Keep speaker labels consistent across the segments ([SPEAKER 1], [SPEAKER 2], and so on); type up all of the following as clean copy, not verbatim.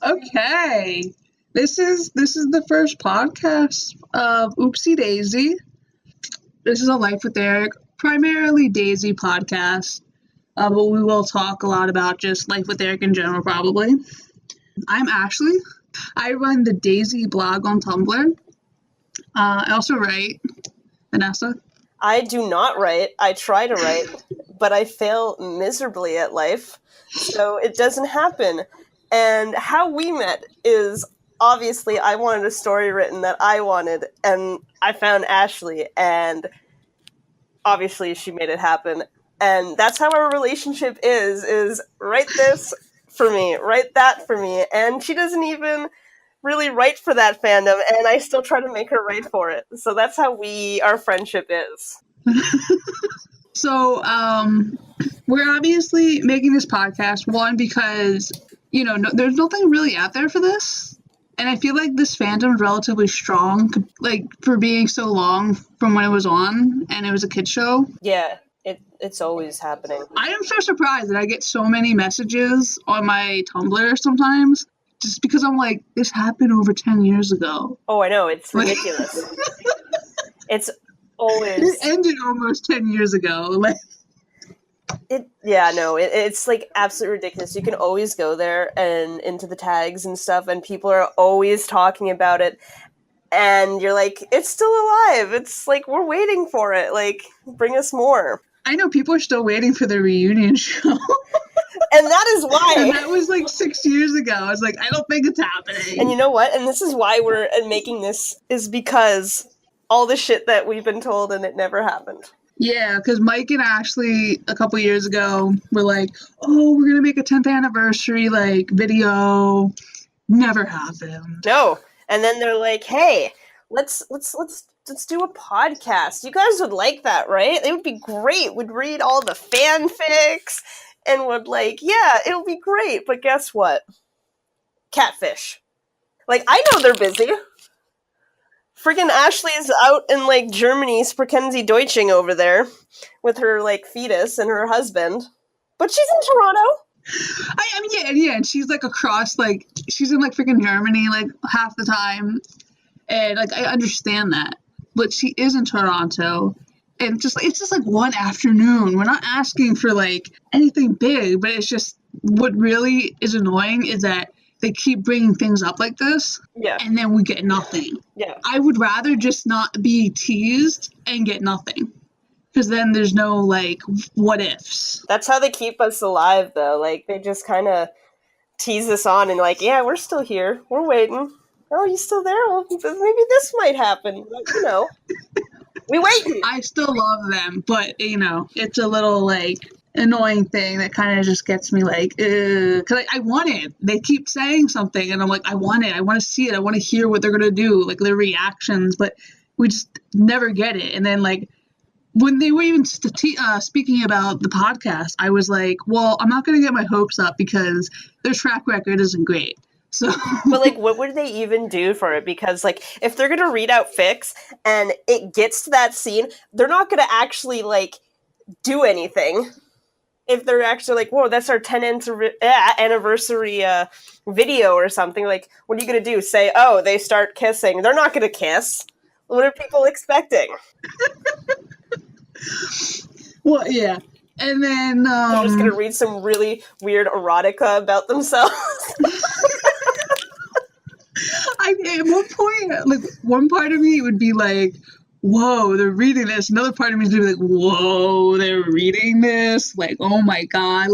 [SPEAKER 1] Okay. This is the first podcast of Oopsy Daisy. This is a Life with Eric, primarily Daisy podcast, but we will talk a lot about just Life with Eric in general, probably. I'm Ashley. I run the Daisy blog on Tumblr. I also write. Vanessa.
[SPEAKER 2] I do not write. I try to write, but I fail miserably at life, so it doesn't happen. And how we met is obviously I wanted a story written that I wanted, and I found Ashley, and obviously she made it happen. And that's how our relationship is write this for me, write that for me, and she doesn't even really write for that fandom, and I still try to make her write for it. So that's how our friendship is.
[SPEAKER 1] So, we're obviously making this podcast, one, because, there's nothing really out there for this. And I feel like this fandom is relatively strong, like, for being so long from when it was on, and it was a kid's show.
[SPEAKER 2] Yeah, it's always happening.
[SPEAKER 1] I am so surprised that I get so many messages on my Tumblr sometimes, just because I'm like, this happened over 10 years ago.
[SPEAKER 2] Oh, I know, it's ridiculous. It's always...
[SPEAKER 1] It ended almost 10 years ago.
[SPEAKER 2] It's like absolutely ridiculous. You can always go there and into the tags and stuff, and people are always talking about it, and you're like, it's still alive. It's like, we're waiting for it. Like, bring us more.
[SPEAKER 1] I know people are still waiting for the reunion show.
[SPEAKER 2] And that is why.
[SPEAKER 1] And that was like 6 years ago. I was like, I don't think it's happening.
[SPEAKER 2] And you know what? And this is why we're making this, is because all the shit that we've been told and it never happened.
[SPEAKER 1] Yeah, because Mike and Ashley a couple years ago were like, oh, we're going to make a 10th anniversary like video. Never happened.
[SPEAKER 2] No. And then they're like, hey, let's do a podcast. You guys would like that, right? It would be great. We'd read all the fanfics and would it would be great. But guess what? Catfish. Like, I know they're busy. Friggin' Ashley's out in, Germany, Sprackenzie Deutsching over there with her, fetus and her husband. But she's in Toronto.
[SPEAKER 1] Yeah, and she's, across, she's in, freaking Germany, half the time. And, I understand that. But she is in Toronto. And it's just, one afternoon. We're not asking for, anything big, but it's just, what really is annoying is that they keep bringing things up like this, and then we get nothing.
[SPEAKER 2] Yeah.
[SPEAKER 1] I would rather just not be teased and get nothing, because then there's no, what ifs.
[SPEAKER 2] That's how they keep us alive, though. They just kind of tease us on and, yeah, we're still here. We're waiting. Oh, you still there? Well, maybe this might happen. We waiting.
[SPEAKER 1] I still love them, but, it's a little, annoying thing that kind of just gets me because I want it. They keep saying something and I'm like, I want it. I want to see it. I want to hear what they're going to do, their reactions, but we just never get it. And then when they were even speaking about the podcast, I was like, well, I'm not going to get my hopes up because their track record isn't great. So,
[SPEAKER 2] but what would they even do for it? Because if they're going to read out fics and it gets to that scene, they're not going to actually do anything. If they're actually whoa, that's our 10th anniversary video or something, what are you going to do? Say, oh, they start kissing. They're not going to kiss. What are people expecting?
[SPEAKER 1] Well, yeah. And then...
[SPEAKER 2] they're just going to read some really weird erotica about themselves.
[SPEAKER 1] At one point, one part of me would be like, whoa, they're reading this. Another part of me is going to be like, whoa, they're reading this? Oh my God.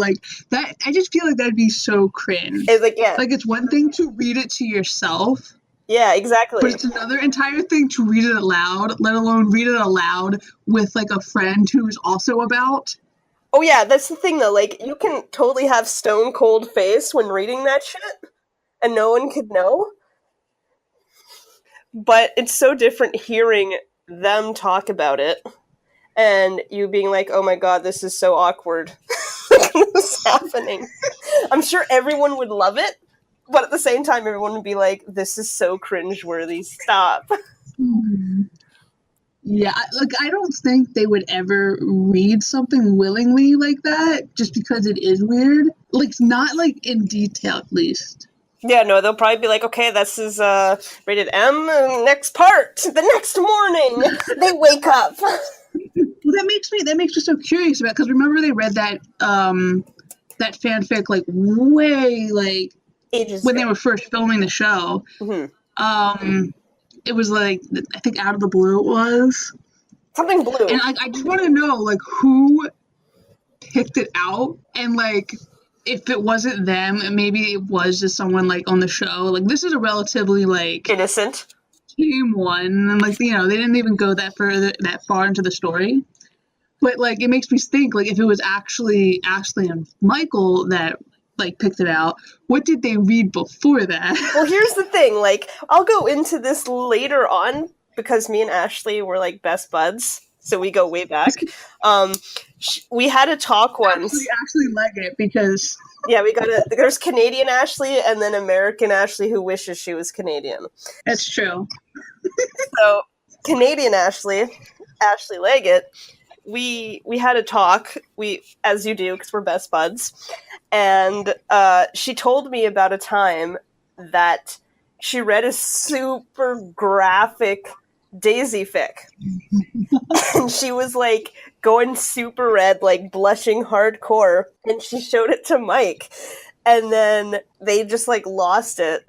[SPEAKER 1] That, I just feel like that'd be so cringe.
[SPEAKER 2] It's yeah.
[SPEAKER 1] It's one thing to read it to yourself.
[SPEAKER 2] Yeah, exactly.
[SPEAKER 1] But it's another entire thing to read it aloud, let alone read it aloud with, a friend who's also about.
[SPEAKER 2] Oh yeah, that's the thing though. You can totally have stone cold face when reading that shit, and no one could know. But it's so different hearing them talk about it and you being like, oh my God, this is so awkward. What's happening? I'm sure everyone would love it, but at the same time everyone would be like, this is so cringeworthy, stop.
[SPEAKER 1] Yeah, I don't think they would ever read something willingly like that, just because it is weird. Like, not like in detail, at least.
[SPEAKER 2] Yeah, no, they'll probably be like, okay, this is rated M, next part, the next morning, they wake up.
[SPEAKER 1] Well, that makes me so curious about, because remember they read that fanfic like way like
[SPEAKER 2] Ages
[SPEAKER 1] when
[SPEAKER 2] ago.
[SPEAKER 1] they were first filming the show.
[SPEAKER 2] Mm-hmm.
[SPEAKER 1] It was like, I think Out of the Blue it was,
[SPEAKER 2] Something blue.
[SPEAKER 1] and I just want to know like who picked it out, and like if it wasn't them, maybe it was just someone like on the show. Like, this is a relatively like
[SPEAKER 2] Innocent.
[SPEAKER 1] tame one, and like, you know, they didn't even go that far into the story. But like, it makes me think like if it was actually Ashley and Michael that like picked it out, what did they read before that?
[SPEAKER 2] Well, here's the thing, like, I'll go into this later on, because me and Ashley were, like, best buds, so we go way back. We had a talk once.
[SPEAKER 1] Actually Leggett, because
[SPEAKER 2] Yeah, there's Canadian Ashley, and then American Ashley who wishes she was Canadian.
[SPEAKER 1] that's true.
[SPEAKER 2] So, Canadian Ashley Leggett, we had a talk, as you do, because we're best buds, and she told me about a time that she read a super graphic Dasey fic. And she was like going super red, like blushing hardcore, and she showed it to Mike, and then they just like lost it.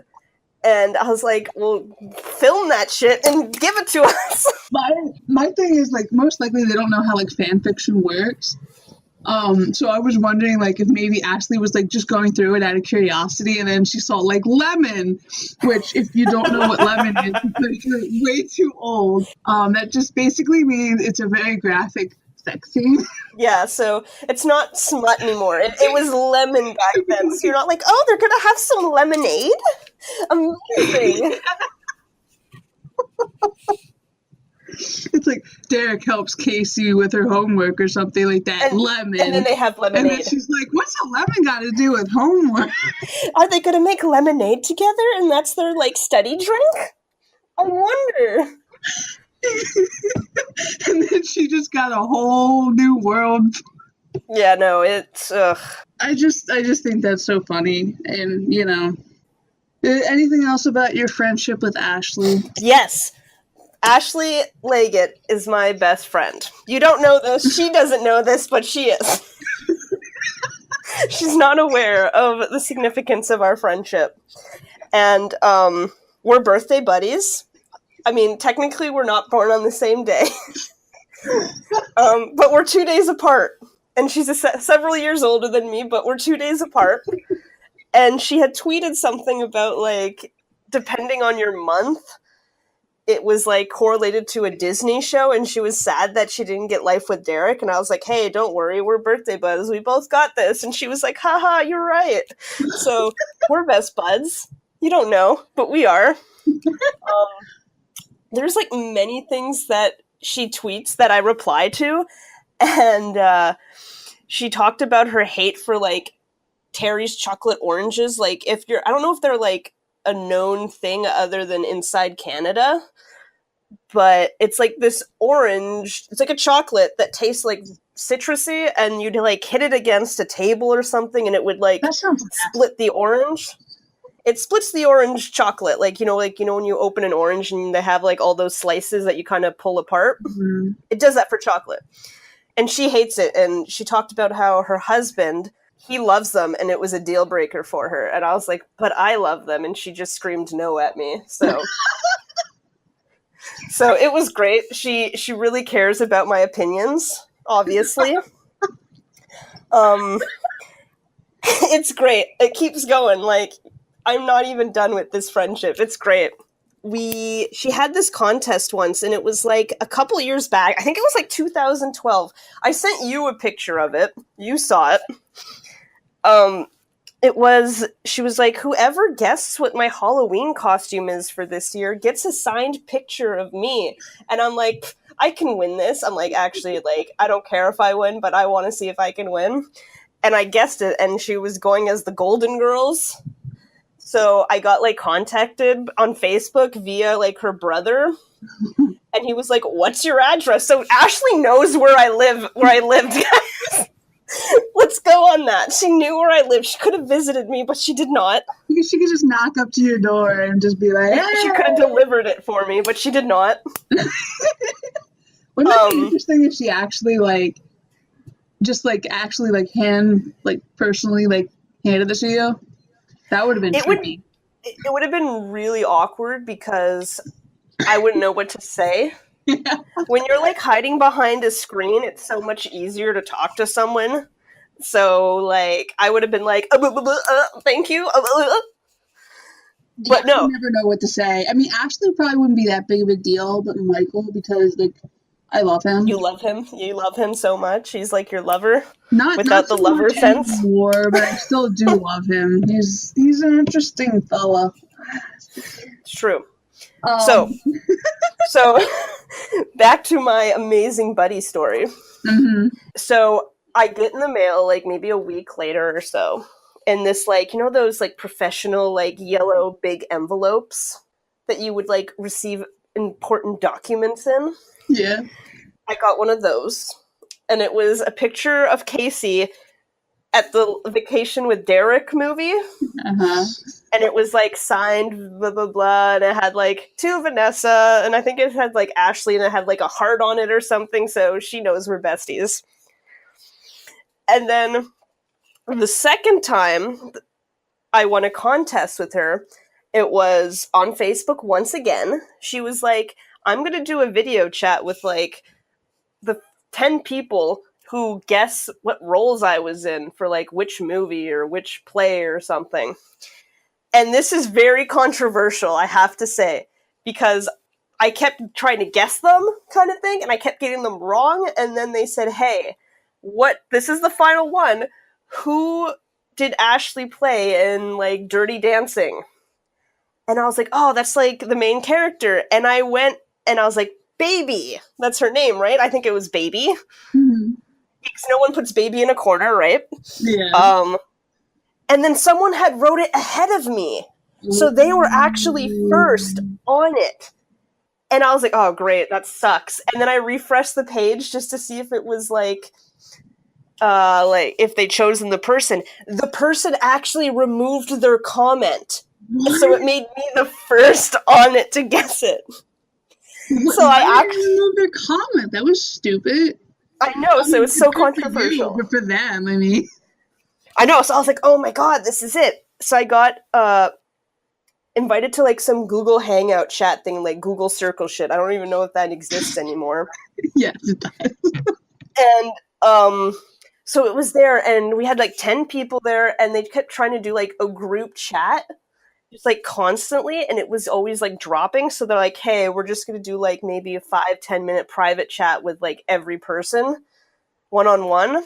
[SPEAKER 2] And I was like, well, film that shit and give it to us.
[SPEAKER 1] My thing is like, most likely they don't know how like fan fiction works. So I was wondering like if maybe Ashley was like just going through it out of curiosity, and then she saw like lemon, which if you don't know what lemon is, because you're way too old, that just basically means it's a very graphic sex scene.
[SPEAKER 2] Yeah, so it's not smut anymore. It was lemon back then. So you're not like, oh, they're gonna have some lemonade? Amazing.
[SPEAKER 1] It's like Derek helps Casey with her homework or something like that. Lemon.
[SPEAKER 2] And then they have lemonade.
[SPEAKER 1] And then she's like, what's a lemon got to do with homework?
[SPEAKER 2] Are they gonna make lemonade together and that's their, like, study drink? I wonder.
[SPEAKER 1] And then she just got a whole new world.
[SPEAKER 2] Yeah, no, it's,
[SPEAKER 1] I just think that's so funny. And, you know, anything else about your friendship with Ashley?
[SPEAKER 2] Yes. Ashley Leggett is my best friend. You don't know this, she doesn't know this, but she is. She's not aware of the significance of our friendship. And we're birthday buddies. I mean, technically we're not born on the same day. But we're 2 days apart. And she's several years older than me, but we're 2 days apart. And she had tweeted something about, like, depending on your month, it was like correlated to a Disney show, and she was sad that she didn't get Life with Derek. And I was like, hey, don't worry, we're birthday buds, we both got this. And she was like, haha, you're right. So we're best buds. You don't know, but we are. There's like many things that she tweets that I reply to, and she talked about her hate for like Terry's chocolate oranges. Like, I don't know if they're like a known thing other than inside Canada, but it's like this orange, it's like a chocolate that tastes like citrusy, and you'd like hit it against a table or something and it would like split the orange. It splits the orange chocolate, like, you know when you open an orange and they have like all those slices that you kind of pull apart. Mm-hmm. It does that for chocolate. And she hates it, and she talked about how her husband, he loves them, and it was a deal breaker for her. And I was like, but I love them, and she just screamed no at me. So so it was great. She really cares about my opinions, obviously. It's great. It keeps going. Like, I'm not even done with this friendship. It's great. She had this contest once, and it was like a couple years back. I think it was like 2012. I sent you a picture of it. You saw it. She was like, whoever guesses what my Halloween costume is for this year gets a signed picture of me. And I'm like, I can win this. I'm like, actually, like, I don't care if I win, but I want to see if I can win. And I guessed it, and she was going as the Golden Girls. So I got like contacted on Facebook via like her brother. And he was like, "What's your address?" So Ashley knows where I lived, guys. Let's go on that. She knew where I lived. She could have visited me, but she did not.
[SPEAKER 1] She could just knock up to your door and just be like, hey!
[SPEAKER 2] She could have delivered it for me, but she did not.
[SPEAKER 1] Wouldn't that be interesting if she actually personally handed this to you? That would have been tricky.
[SPEAKER 2] It would have been really awkward because I wouldn't know what to say.
[SPEAKER 1] Yeah.
[SPEAKER 2] When you're like hiding behind a screen, it's so much easier to talk to someone. So like I would have been like, thank you. But no.
[SPEAKER 1] I never know what to say. I mean, Ashley probably wouldn't be that big of a deal, but Michael, because I love him.
[SPEAKER 2] You love him. You love him so much. He's like your lover.
[SPEAKER 1] Not
[SPEAKER 2] the
[SPEAKER 1] so
[SPEAKER 2] lover sense.
[SPEAKER 1] Anymore, but I still do love him. He's an interesting fella.
[SPEAKER 2] It's true. So back to my amazing buddy story.
[SPEAKER 1] Mm-hmm.
[SPEAKER 2] So I get in the mail like maybe a week later or so, and this those like professional like yellow big envelopes that you would like receive important documents in.
[SPEAKER 1] Yeah.
[SPEAKER 2] I got one of those, and it was a picture of Casey at the Vacation with Derek movie.
[SPEAKER 1] Uh-huh.
[SPEAKER 2] And it was like signed blah blah blah, and it had like to Vanessa, and I think it had like Ashley, and it had like a heart on it or something, so she knows we're besties. And then the second time I won a contest with her, it was on Facebook once again. She was like, I'm gonna do a video chat with like the 10 people who guess what roles I was in for like which movie or which play or something. And this is very controversial, I have to say, because I kept trying to guess them kind of thing, and I kept getting them wrong, and then they said, hey, this is the final one. Who did Ashley play in like Dirty Dancing? And I was like, oh, that's like the main character. And I went and I was like, Baby. That's her name, right? I think it was Baby.
[SPEAKER 1] Mm-hmm.
[SPEAKER 2] Because no one puts Baby in a corner, right?
[SPEAKER 1] Yeah.
[SPEAKER 2] And then someone had wrote it ahead of me. So they were actually first on it. And I was like, oh, great, that sucks. And then I refreshed the page just to see if it was like if they'd chosen the person. The person actually removed their comment.
[SPEAKER 1] What?
[SPEAKER 2] So it made me the first on it to guess it. So
[SPEAKER 1] I actually removed their comment. That was stupid.
[SPEAKER 2] I know, so it's so controversial.
[SPEAKER 1] But for them, I mean.
[SPEAKER 2] I know, so I was like, oh my god, this is it. So I got invited to like some Google Hangout chat thing, like Google Circle shit. I don't even know if that exists anymore.
[SPEAKER 1] Yes, it does.
[SPEAKER 2] And so it was there, and we had like 10 people there, and they kept trying to do like a group chat, just like constantly, and it was always like dropping. So they're like, hey, we're just gonna do like maybe a 5-10 minute private chat with like every person, one-on-one.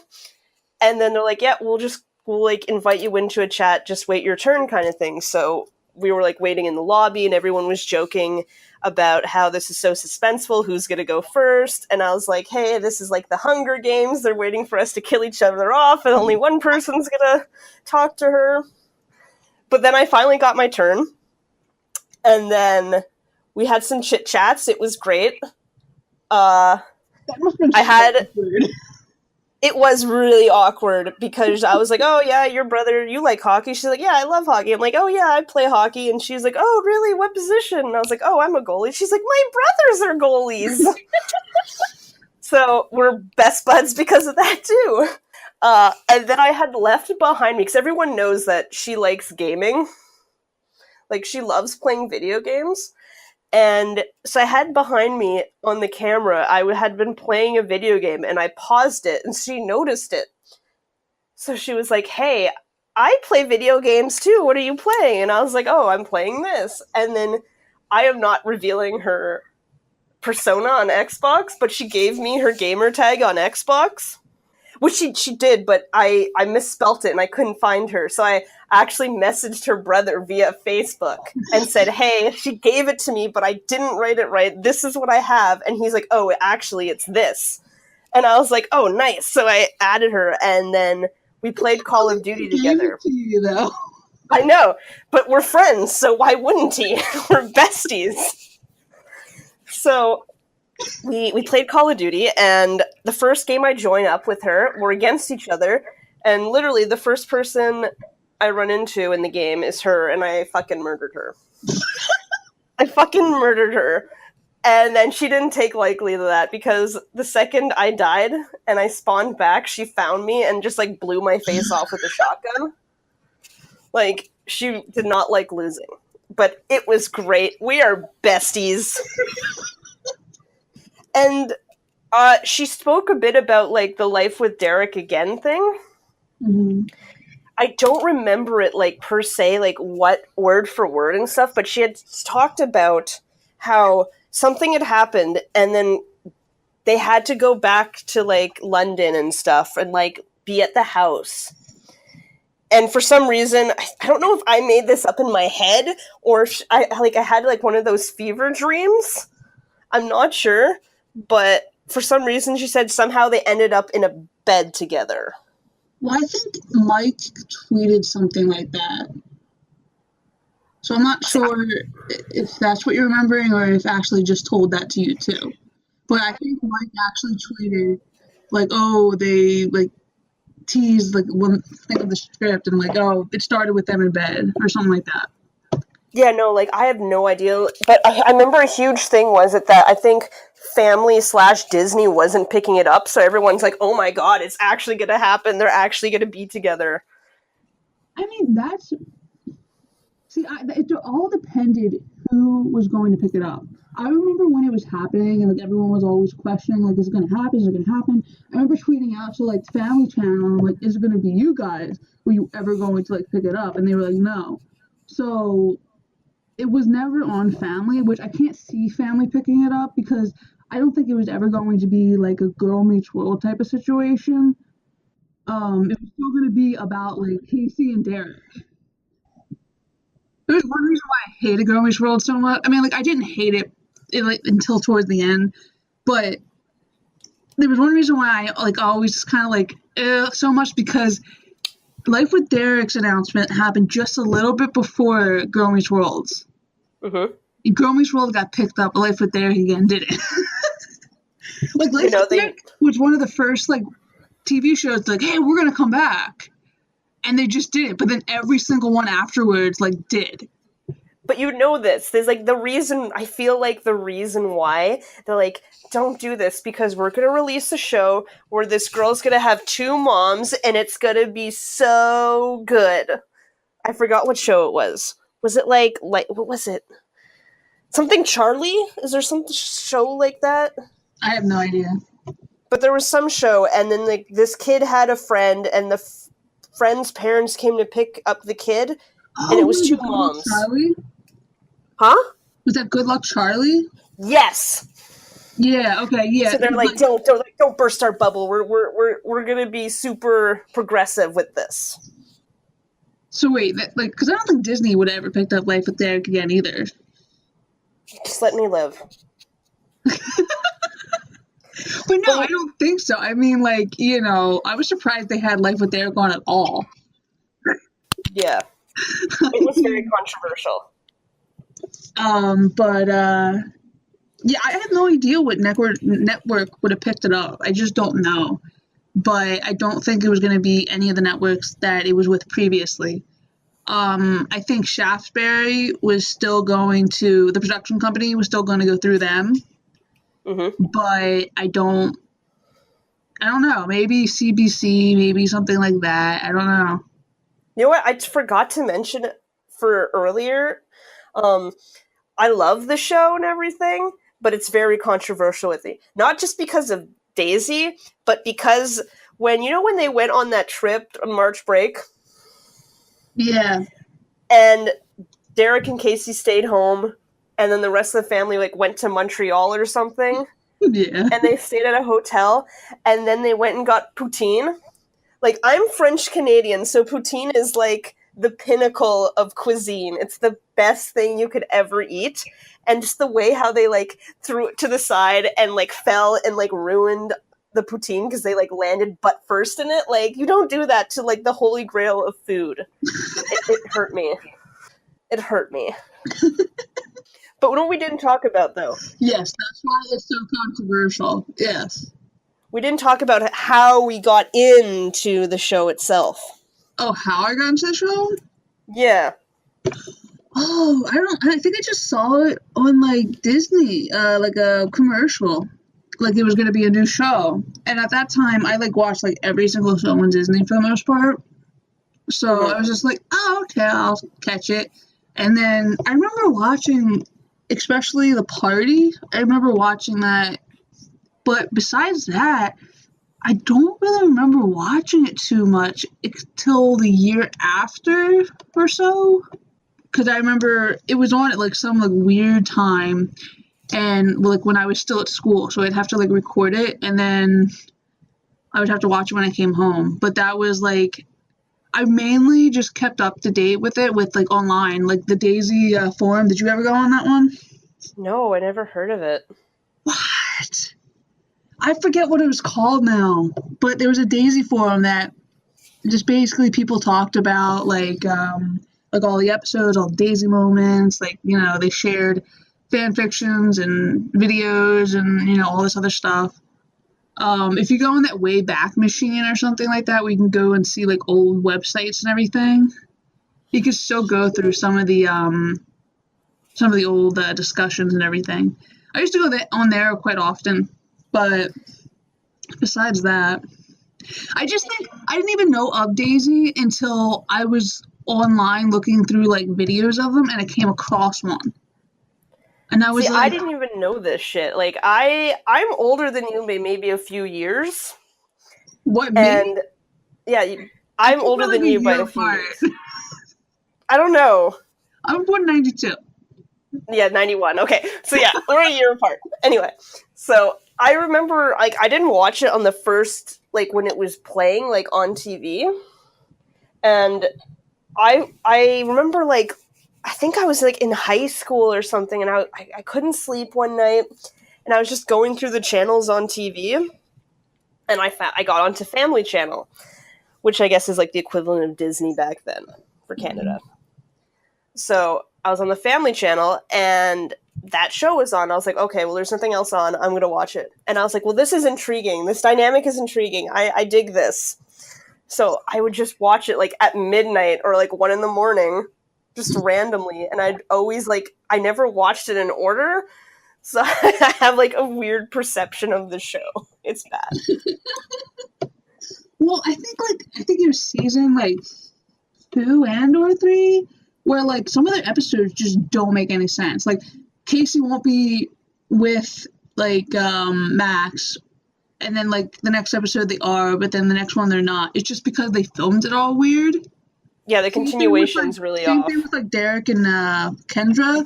[SPEAKER 2] And then they're like, yeah, we'll like invite you into a chat, just wait your turn kind of thing. So we were like waiting in the lobby, and everyone was joking about how this is so suspenseful, who's going to go first. And I was like, hey, this is like the Hunger Games. They're waiting for us to kill each other off, and only one person's going to talk to her. But then I finally got my turn. And then we had some chit chats. It was great.
[SPEAKER 1] That must have been weird.
[SPEAKER 2] It was really awkward because I was like, oh, yeah, your brother, you like hockey? She's like, yeah, I love hockey. I'm like, oh, yeah, I play hockey. And she's like, oh, really? What position? And I was like, oh, I'm a goalie. She's like, my brothers are goalies. So we're best buds because of that, too. And then I had left behind me, because everyone knows that she likes gaming. Like, she loves playing video games. And so I had behind me on the camera, I had been playing a video game, and I paused it, and she noticed it. So she was like, hey, I play video games too. What are you playing? And I was like, oh, I'm playing this. And then I am not revealing her persona on Xbox, but she gave me her gamer tag on Xbox. Which she did, but I misspelt it and I couldn't find her. So I actually messaged her brother via Facebook and said, hey, she gave it to me, but I didn't write it right. This is what I have. And he's like, oh, actually, it's this. And I was like, oh, nice. So I added her, and then we played Call of Duty together.
[SPEAKER 1] To you, though.
[SPEAKER 2] I know, but we're friends, so why wouldn't he? We're besties. So we played Call of Duty, and the first game I join up with her, we're against each other, and literally the first person I run into in the game is her, and I fucking murdered her. I fucking murdered her. And then she didn't take lightly to that, because the second I died and I spawned back, she found me and just, like, blew my face off with a shotgun. Like, she did not like losing. But it was great. We are besties. And she spoke a bit about, like, the Life with Derek Again thing.
[SPEAKER 1] Mm-hmm.
[SPEAKER 2] I don't remember it, like, per se, like, what word for word and stuff, but she had talked about how something had happened, and then they had to go back to, like, London and stuff, and, like, be at the house. And for some reason, I don't know if I made this up in my head, or I had, like, one of those fever dreams. I'm not sure, but for some reason she said somehow they ended up in a bed together.
[SPEAKER 1] Well, I think Mike tweeted something like that. So I'm not sure if that's what you're remembering or if Ashley just told that to you too. But I think Mike actually tweeted, like, oh, they, like, teased, like, one thing of the script and, like, oh, it started with them in bed or something like that.
[SPEAKER 2] Yeah, no, like, I have no idea. But I remember a huge thing was that I think Family/Disney wasn't picking it up, so everyone's like, oh my god, it's actually going to happen. They're actually going to be together.
[SPEAKER 1] I mean, it all depended who was going to pick it up. I remember when it was happening and, like, everyone was always questioning, like, is it going to happen? Is it going to happen? I remember tweeting out to, like, Family Channel, and I'm like, is it going to be you guys? Were you ever going to, like, pick it up? And they were like, no. So it was never on Family, which I can't see Family picking it up because I don't think it was ever going to be, like, a Girl Meets World type of situation. It was still going to be about, like, Casey and Derek. There's one reason why I hated Girl Meets World so much. I mean, like, I didn't hate it like, until towards the end, but there was one reason why I, like, always kind of, like, so much, because Life with Derek's announcement happened just a little bit before Girl Meets World's.
[SPEAKER 2] Mm-hmm.
[SPEAKER 1] Girl Meets World got picked up, but Life with Derek again didn't. Like, Life with Derek was one of the first, like, TV shows, like, hey, we're gonna come back. And they just didn't, but then every single one afterwards, like, did.
[SPEAKER 2] But you know this. There's, like, I feel like the reason why they're like, don't do this, because we're going to release a show where this girl's going to have two moms, and it's going to be so good. I forgot what show it was. Was it, like, what was it? Something Charlie? Is there some show like that?
[SPEAKER 1] I have no idea.
[SPEAKER 2] But there was some show, and then, like, this kid had a friend, and the friend's parents came to pick up the kid, and it was two moms.
[SPEAKER 1] Charlie?
[SPEAKER 2] Huh?
[SPEAKER 1] Was that Good Luck Charlie?
[SPEAKER 2] Yes.
[SPEAKER 1] Yeah. Okay. Yeah.
[SPEAKER 2] So they're like, don't burst our bubble. We're gonna be super progressive with this.
[SPEAKER 1] So wait, because I don't think Disney would have ever picked up Life with Derek again either.
[SPEAKER 2] Just let me live.
[SPEAKER 1] But no, I don't think so. I mean, like, you know, I was surprised they had Life with Derek on at all.
[SPEAKER 2] Yeah. It was very controversial.
[SPEAKER 1] But yeah, I had no idea what network would have picked it up. I just don't know. But I don't think it was going to be any of the networks that it was with previously. I think Shaftesbury was still going to, the production company was still going to go through them.
[SPEAKER 2] Mm-hmm.
[SPEAKER 1] But I don't know. Maybe CBC, maybe something like that. I don't know.
[SPEAKER 2] You know what? I forgot to mention for earlier. I love the show and everything, but it's very controversial with me. Not just because of Dasey, but because when they went on that trip on March break?
[SPEAKER 1] Yeah.
[SPEAKER 2] And Derek and Casey stayed home, and then the rest of the family, like, went to Montreal or something.
[SPEAKER 1] Yeah.
[SPEAKER 2] And they stayed at a hotel, and then they went and got poutine. Like, I'm French-Canadian, so poutine is, like, the pinnacle of cuisine. It's the best thing you could ever eat. And just the way how they, like, threw it to the side and, like, fell and, like, ruined the poutine because they, like, landed butt first in it. Like, you don't do that to, like, the holy grail of food. It hurt me. It hurt me. But what we didn't talk about, though,
[SPEAKER 1] Yes, that's why it's so controversial. Yes.
[SPEAKER 2] we didn't talk about how we got into the show itself.
[SPEAKER 1] Oh, how I got into the show?
[SPEAKER 2] Yeah.
[SPEAKER 1] Oh, I think I just saw it on, like, Disney, like a commercial. Like, it was going to be a new show. And at that time, I, like, watched, like, every single show on Disney for the most part. So I was just like, oh, okay, I'll catch it. And then I remember watching, especially The Party. I remember watching that. But besides that, I don't really remember watching it too much until the year after or so. Because I remember it was on at, like, some, like, weird time. And, like, when I was still at school. So I'd have to, like, record it. And then I would have to watch it when I came home. But that was, like... I mainly just kept up to date with it with, like, online, like the Dasey forum. Did you ever go on that one?
[SPEAKER 2] No, I never heard of it.
[SPEAKER 1] What? I forget what it was called now, but there was a Dasey forum that just basically people talked about, like all the episodes, all the Dasey moments, like, you know, they shared fan fictions and videos and, you know, all this other stuff. If you go on that Wayback Machine or something like that, we can go and see, like, old websites and everything. You can still go through some of the old discussions and everything. I used to go on there quite often, but besides that, I just think I didn't even know of Dasey until I was online looking through, like, videos of them, and I came across one. And I was
[SPEAKER 2] See,
[SPEAKER 1] like,
[SPEAKER 2] I didn't even know this shit. Like, I'm older than you by maybe a few years.
[SPEAKER 1] what, me?
[SPEAKER 2] And, yeah, I'm older than you by a few years. I don't know.
[SPEAKER 1] I was born in 92.
[SPEAKER 2] Yeah, 91. Okay, so yeah, we're a year apart. Anyway, so I remember, like, I didn't watch it on the first, like, when it was playing, like, on TV. And I remember, like, I think I was, like, in high school or something, and I couldn't sleep one night, and I was just going through the channels on TV, and I got onto Family Channel, which I guess is, like, the equivalent of Disney back then for Canada. So I was on the Family Channel, and that show was on. I was like, okay, well, there's nothing else on. I'm going to watch it. And I was like, well, this is intriguing. This dynamic is intriguing. I dig this. So I would just watch it, like, at midnight or, like, 1 a.m, just randomly. And I'd always, like, I never watched it in order. So I have, like, a weird perception of the show. It's bad.
[SPEAKER 1] Well, I think it was season, like, 2 and or 3, where, like, some of the episodes just don't make any sense. Like, Casey won't be with, like, Max, and then, like, the next episode they are, but then the next one they're not. It's just because they filmed it all weird.
[SPEAKER 2] Yeah, the continuation's really off.
[SPEAKER 1] Same thing with, like, Derek and Kendra,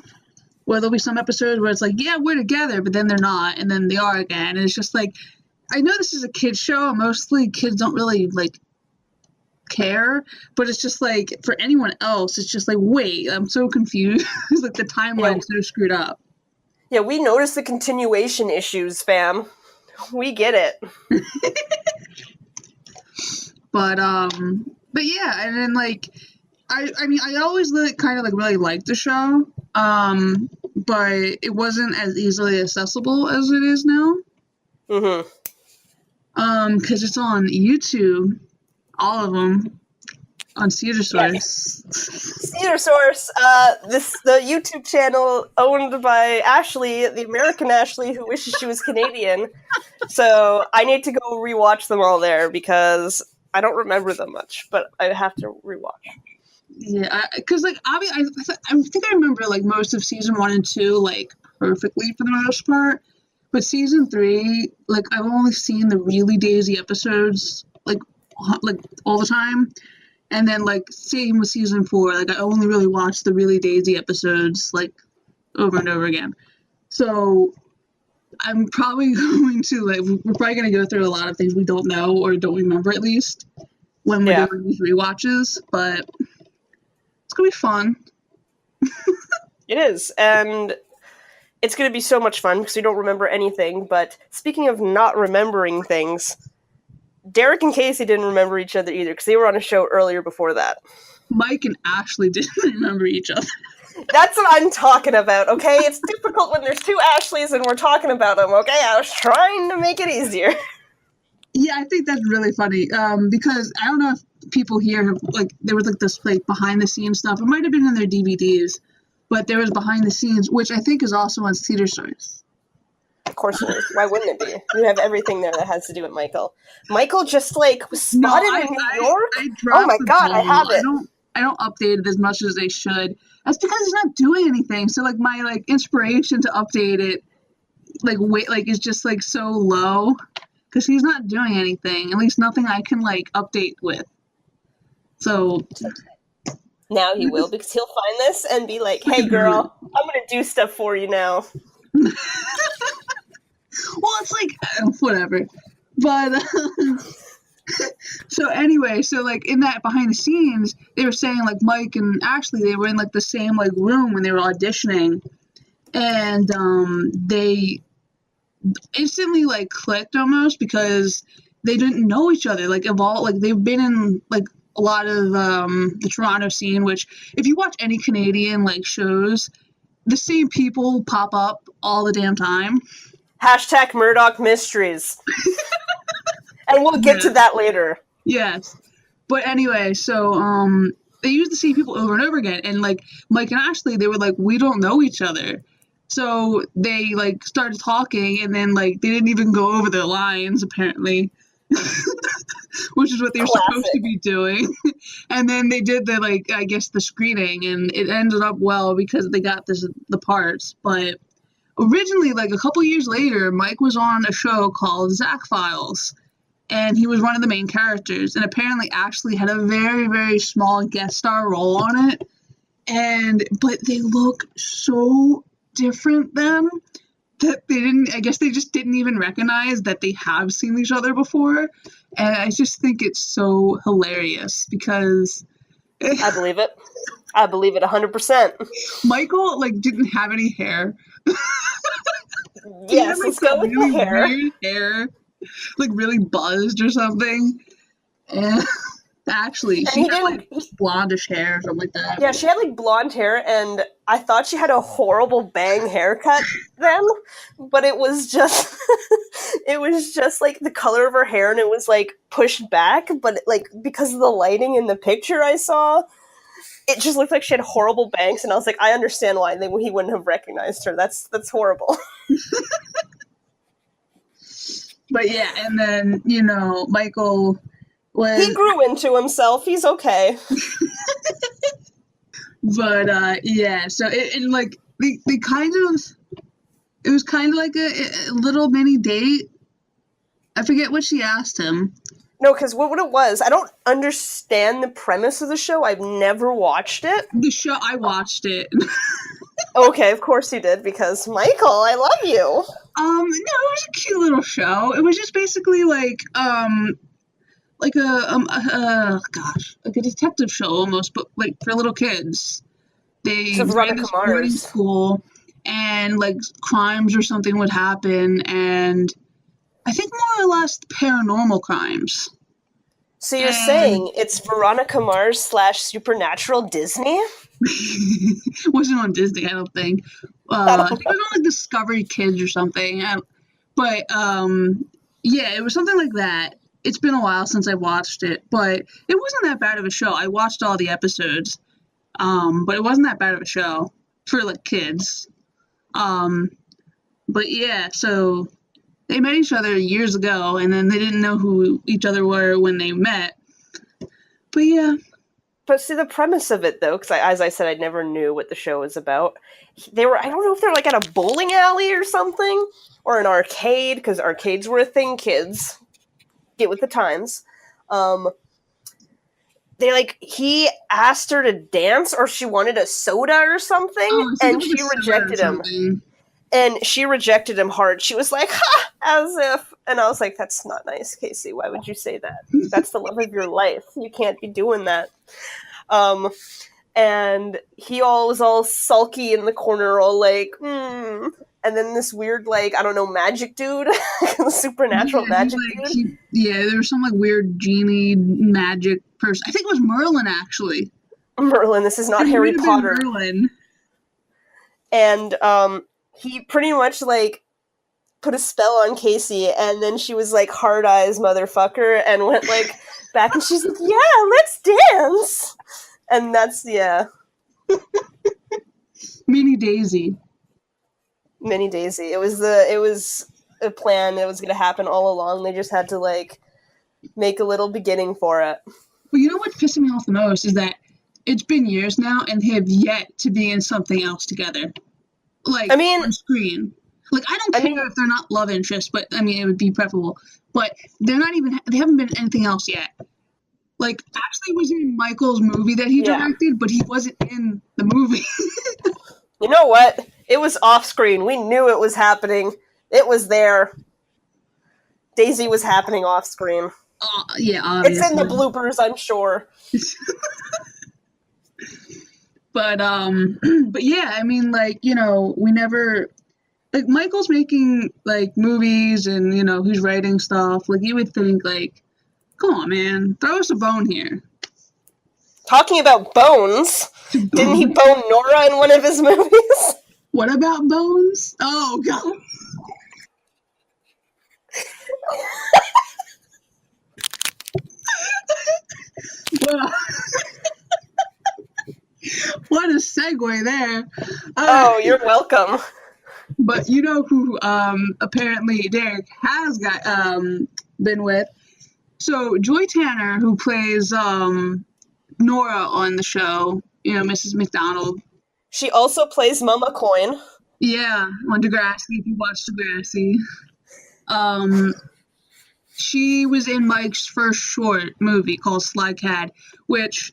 [SPEAKER 1] where there'll be some episodes where it's like, yeah, we're together, but then they're not, and then they are again. And it's just like, I know this is a kid's show, and mostly kids don't really, like, care, but it's just like, for anyone else, it's just like, wait, I'm so confused. Like, the timeline's so screwed up.
[SPEAKER 2] Yeah, we noticed the continuation issues, fam. We get it.
[SPEAKER 1] But yeah, and then, like, I mean, I always kind of, like, really liked the show, but it wasn't as easily accessible as it is now. Because it's on YouTube, all of them, on Cedar Source.
[SPEAKER 2] Yes. Cedar Source, the YouTube channel owned by Ashley, the American Ashley, who wishes she was Canadian. So I need to go rewatch them all there because I don't remember them much, but I have to rewatch.
[SPEAKER 1] Yeah, because, like, I think I remember, like, most of season 1 and 2, like, perfectly for the most part. But season 3, like, I've only seen the really Daisy episodes, like all the time. And then, like, same with season 4, like, I only really watched the really Daisy episodes, like, over and over again. So I'm probably going to, like, we're probably going to go through a lot of things we don't know or don't remember, at least, when we're doing these rewatches. But it's going to be fun.
[SPEAKER 2] It is, and it's going to be so much fun because we don't remember anything. But speaking of not remembering things, Derek and Casey didn't remember each other either because they were on a show earlier before that.
[SPEAKER 1] Mike and Ashley didn't remember each other.
[SPEAKER 2] That's what I'm talking about, okay? It's difficult when there's two Ashleys and we're talking about them, okay? I was trying to make it easier.
[SPEAKER 1] Yeah, I think that's really funny. Because I don't know if people here have, like, there was like this like behind the scenes stuff. It might have been in their DVDs, but there was behind the scenes, which I think is also on Theater Source.
[SPEAKER 2] Of course it is. Why wouldn't it be? You have everything there that has to do with Michael. Michael just like was spotted in New York.
[SPEAKER 1] I
[SPEAKER 2] Oh my
[SPEAKER 1] dropped the
[SPEAKER 2] god, I
[SPEAKER 1] ball.
[SPEAKER 2] have it.
[SPEAKER 1] I don't update it as much as they should. That's because he's not doing anything. So like my like inspiration to update it, like is just like so low because he's not doing anything. At least nothing I can like update with. So
[SPEAKER 2] now he will, because he'll find this and be like, "Hey, girl, I'm gonna do stuff for you now."
[SPEAKER 1] Well, it's like whatever, but so anyway, so like in that behind the scenes, they were saying like Mike and Ashley, they were in like the same like room when they were auditioning, and they instantly like clicked almost because they didn't know each other. Like of all, like they've been in like a lot of the Toronto scene, which if you watch any Canadian like shows, the same people pop up all the damn time.
[SPEAKER 2] Hashtag Murdoch Mysteries. And we'll get to that later.
[SPEAKER 1] Yes. But anyway, so they used the same people over and over again, and like Mike and Ashley, they were like, we don't know each other. So they like started talking, and then like they didn't even go over their lines apparently. Which is what they were supposed to be doing. And then they did the like I guess the screening, and it ended up well because they got the parts. But originally, like a couple years later, Mike was on a show called Zach Files, and he was one of the main characters. And apparently, Ashley had a very, very small guest star role on it. But they look so different then that they didn't. I guess they just didn't even recognize that they have seen each other before. And I just think it's so hilarious because
[SPEAKER 2] I believe it. I believe it 100%.
[SPEAKER 1] Michael like didn't have any hair.
[SPEAKER 2] Yes, let's go with the hair.
[SPEAKER 1] Weird hair, like really buzzed or something. And actually, she had like blondish hair or something like that.
[SPEAKER 2] Yeah, she had like blonde hair, and I thought she had a horrible bang haircut then, but it was just, it was just like the color of her hair, and it was like pushed back, but like because of the lighting in the picture I saw, it just looked like she had horrible bangs, and I was like, I understand why he wouldn't have recognized her. That's horrible.
[SPEAKER 1] But yeah, and then, you know, Michael was...
[SPEAKER 2] He grew into himself. He's okay.
[SPEAKER 1] But, yeah, so it like, they kind of... It was kind of like a little mini date. I forget what she asked him.
[SPEAKER 2] No, because what it was, I don't understand the premise of the show. I've never watched it.
[SPEAKER 1] The show, I watched it.
[SPEAKER 2] Okay, of course you did, because Michael, I love you.
[SPEAKER 1] No, it was a cute little show. It was just basically like like a detective show almost, but like for little kids. They ran this boarding school, and like crimes or something would happen, and I think more or less paranormal crimes.
[SPEAKER 2] So you're saying it's Veronica Mars / Supernatural Disney?
[SPEAKER 1] Wasn't on Disney, I don't think. I think it was on like Discovery Kids or something. But yeah, it was something like that. It's been a while since I watched it, but it wasn't that bad of a show. I watched all the episodes, but it wasn't that bad of a show for like kids. But yeah, so they met each other years ago, and then they didn't know who each other were when they met. But yeah.
[SPEAKER 2] But see, the premise of it, though, because as I said, I never knew what the show was about. I don't know if they're like at a bowling alley or something, or an arcade, because arcades were a thing, kids. Get with the times. He asked her to dance, or she wanted a soda or something, and she rejected him. And she rejected him hard. She was like, ha! As if. And I was like, that's not nice, Casey. Why would you say that? That's the love of your life. You can't be doing that. And he was all sulky in the corner, all like, And then this weird, like, I don't know, magic dude. Supernatural magic dude.
[SPEAKER 1] There was some, like, weird genie magic person. I think it was Merlin, actually.
[SPEAKER 2] Merlin. This is not Harry Potter.
[SPEAKER 1] Merlin.
[SPEAKER 2] and he pretty much like put a spell on Casey, and then she was like hard eyes motherfucker and went like back, and she's like, yeah, let's dance. And that's
[SPEAKER 1] Mini Daisy.
[SPEAKER 2] Mini Daisy. It was a plan that was going to happen all along. They just had to like make a little beginning for it.
[SPEAKER 1] But you know what's pissing me off the most is that it's been years now and they have yet to be in something else together. Like,
[SPEAKER 2] I mean,
[SPEAKER 1] on screen. Like, I don't care if they're not love interests, but, I mean, it would be preferable. But they haven't been in anything else yet. Like, Ashley was in Michael's movie that he directed, but he wasn't in the movie.
[SPEAKER 2] You know what? It was off screen. We knew it was happening. It was there. Daisy was happening off screen.
[SPEAKER 1] Yeah, obviously.
[SPEAKER 2] It's in the bloopers, I'm sure.
[SPEAKER 1] But yeah, I mean, like, you know, we never, like, Michael's making, like, movies and, you know, he's writing stuff. Like, you would think, like, come on, man, throw us a bone here.
[SPEAKER 2] Talking about bones, didn't he bone Nora in one of his movies?
[SPEAKER 1] What about bones? Oh, God. Well, what a segue there.
[SPEAKER 2] Oh, you're welcome.
[SPEAKER 1] But you know who apparently Derek has been with? So Joy Tanner, who plays Nora on the show, you know, Mrs. McDonald.
[SPEAKER 2] She also plays Mama Coin.
[SPEAKER 1] Yeah, on Degrassi, if you watch Degrassi. She was in Mike's first short movie called Sly Cat, which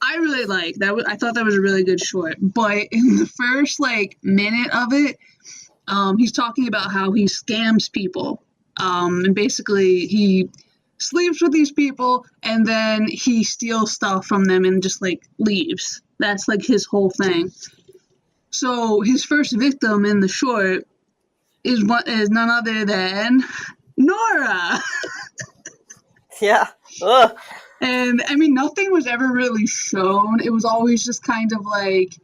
[SPEAKER 1] I really liked. I thought that was a really good short. But in the first, like, minute of it, he's talking about how he scams people. And basically, he sleeps with these people, and then he steals stuff from them and just, like, leaves. That's, like, his whole thing. So his first victim in the short is none other than Nora.
[SPEAKER 2] Yeah. Ugh.
[SPEAKER 1] And I mean, nothing was ever really shown. It was always just kind of like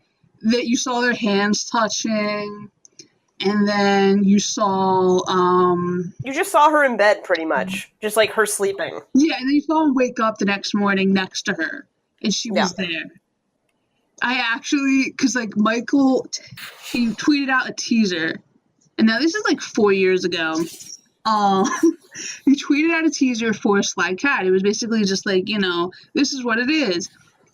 [SPEAKER 1] that you saw their hands touching, and then you saw
[SPEAKER 2] you just saw her in bed pretty much, just like her sleeping.
[SPEAKER 1] Yeah, and then you saw him wake up the next morning next to her, and she was there. I actually, because like Michael, he tweeted out a teaser, and now this is like 4 years ago. He tweeted out a teaser for Sly Cat. It was basically just like, you know, this is what it is.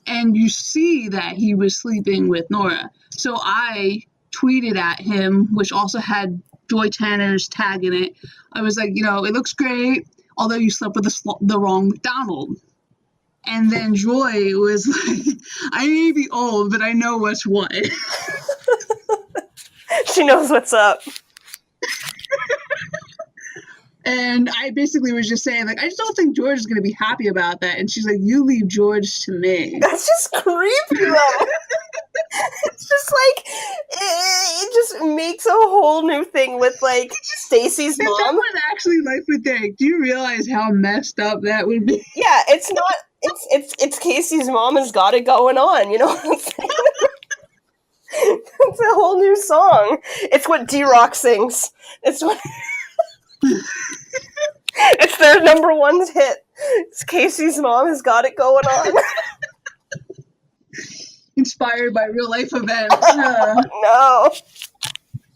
[SPEAKER 1] And you see that he was sleeping with Nora. So I tweeted at him, which also had Joy Tanner's tag in it. I was like, you know, it looks great, although you slept with the wrong McDonald. And then Joy was like, I may be old, but I know what's what.
[SPEAKER 2] She knows what's up.
[SPEAKER 1] And I basically was just saying, like, I just don't think George is going to be happy about that. And she's like, you leave George to me.
[SPEAKER 2] That's just creepy, though. It's just like, it just makes a whole new thing with, like, Stacy's mom.
[SPEAKER 1] If that was actually life with Derek, do you realize how messed up that would be?
[SPEAKER 2] Yeah, it's not, it's Casey's mom has got it going on, you know what I'm saying? It's a whole new song. It's what D-Rock sings. It's what... It's their number one hit. It's Casey's mom has got it going on.
[SPEAKER 1] Inspired by real life events.
[SPEAKER 2] No.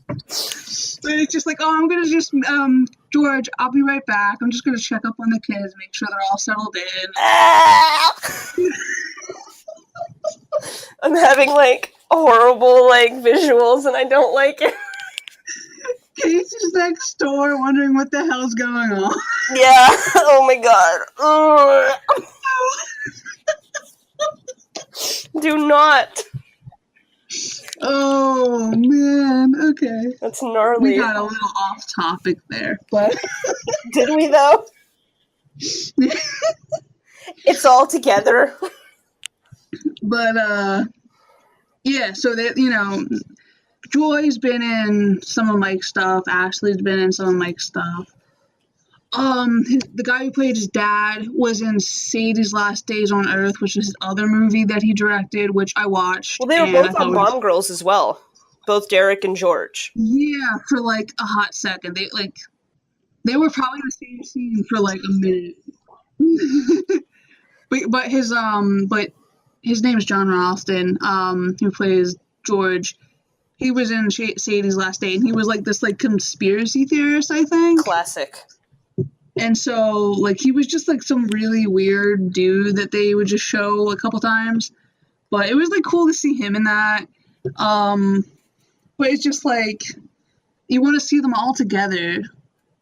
[SPEAKER 1] But it's just like, oh, I'm gonna just George, I'll be right back. I'm just gonna check up on the kids, make sure they're all settled in.
[SPEAKER 2] I'm having like horrible like visuals and I don't like it.
[SPEAKER 1] Casey's next door wondering what the hell's going on.
[SPEAKER 2] Yeah. Oh my god. Do not.
[SPEAKER 1] Oh man. Okay.
[SPEAKER 2] That's gnarly.
[SPEAKER 1] We got a little off topic there, but
[SPEAKER 2] did we though? It's all together.
[SPEAKER 1] But yeah. So that, you know, Joy's been in some of Mike's stuff. Ashley's been in some of Mike's stuff. The guy who played his dad was in Sadie's Last Days on Earth, which is his other movie that he directed, which I watched.
[SPEAKER 2] Well, they were both on Bomb Girls as well. both Derek and George.
[SPEAKER 1] Yeah, for like a hot second. They were probably in the same scene for like a minute. but his name is John Ralston, who plays George. He was in Sadie's Last Day, and he was like this like conspiracy theorist, I think.
[SPEAKER 2] Classic.
[SPEAKER 1] And so like he was just like some really weird dude that they would just show a couple times. But it was like cool to see him in that. But it's just like you want to see them all together,